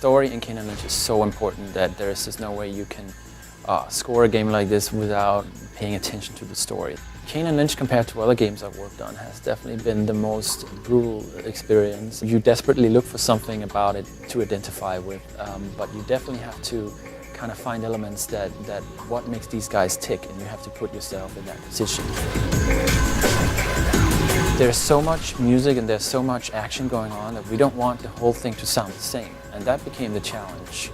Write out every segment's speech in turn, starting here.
story in Kane Lynch is so important that there is just no way you can score a game like this without paying attention to the story. Kane Lynch, compared to other games I've worked on, has definitely been the most brutal experience. You desperately look for something about it to identify with, but you definitely have to kind of find elements that what makes these guys tick, and you have to put yourself in that position. There's so much music and there's so much action going on that we don't want the whole thing to sound the same, and that became the challenge.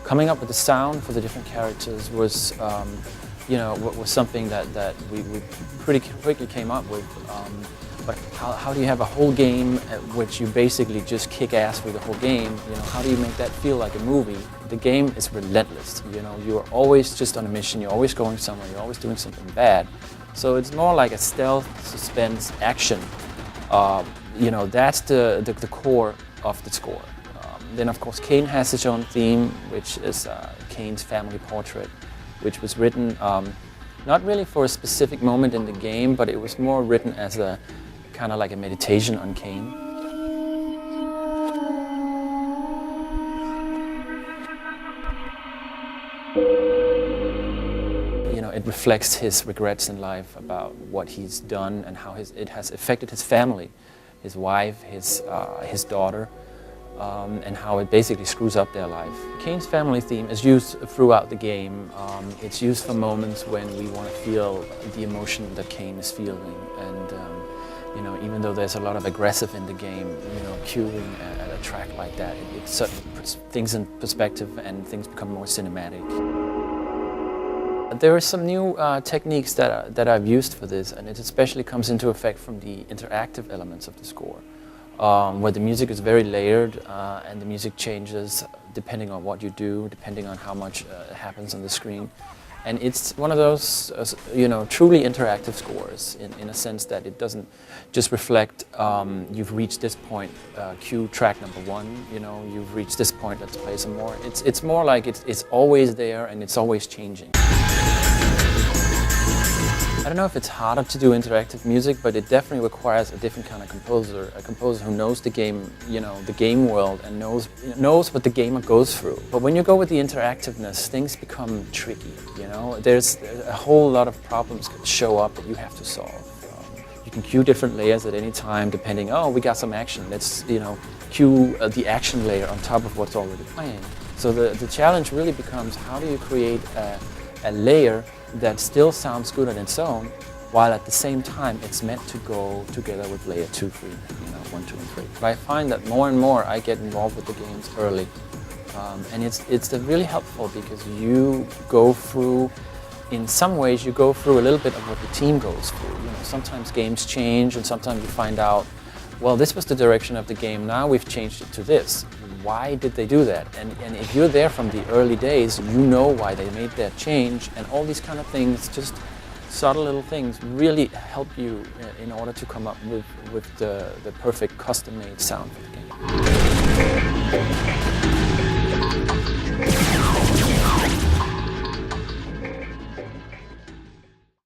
Coming up with the sound for the different characters was, was something that we pretty quickly came up with. But how do you have a whole game at which you basically just kick ass through the whole game? How do you make that feel like a movie? The game is relentless. You're always just on a mission. You're always going somewhere. You're always doing something bad. So it's more like a stealth, suspense, action. That's the core of the score. Then of course Kane has his own theme, which is Kane's family portrait, which was written not really for a specific moment in the game, but it was more written as a kind of like a meditation on Kane. It reflects his regrets in life about what he's done and how it has affected his family, his wife, his daughter, and how it basically screws up their life. Kane's family theme is used throughout the game. It's used for moments when we want to feel the emotion that Kane is feeling, and even though there's a lot of aggressive in the game, cueing a track like that, it certainly puts things in perspective and things become more cinematic. There are some new techniques that I've used for this, and it especially comes into effect from the interactive elements of the score, where the music is very layered and the music changes depending on what you do, depending on how much happens on the screen. And it's one of those truly interactive scores in a sense that it doesn't just reflect you've reached this point, cue track number 1, you've reached this point, let's play some more. It's more like it's always there and it's always changing. I don't know if it's harder to do interactive music, but it definitely requires a different kind of composer, a composer who knows the game, the game world, and knows what the gamer goes through. But when you go with the interactiveness, things become tricky, There's a whole lot of problems that show up that you have to solve. You can cue different layers at any time, depending, we got some action, let's, cue the action layer on top of what's already playing. So the challenge really becomes, how do you create a layer that still sounds good on its own, while at the same time it's meant to go together with layer 2, 3, 1, 2, and 3. But I find that more and more I get involved with the games early, and it's really helpful because you go through, in some ways, you go through a little bit of what the team goes through. Sometimes games change, and sometimes you find out, well, this was the direction of the game. Now we've changed it to this. Why did they do that? And if you're there from the early days, you know why they made that change, and all these kind of things, just subtle little things, really help you in order to come up with the perfect custom-made sound for the game.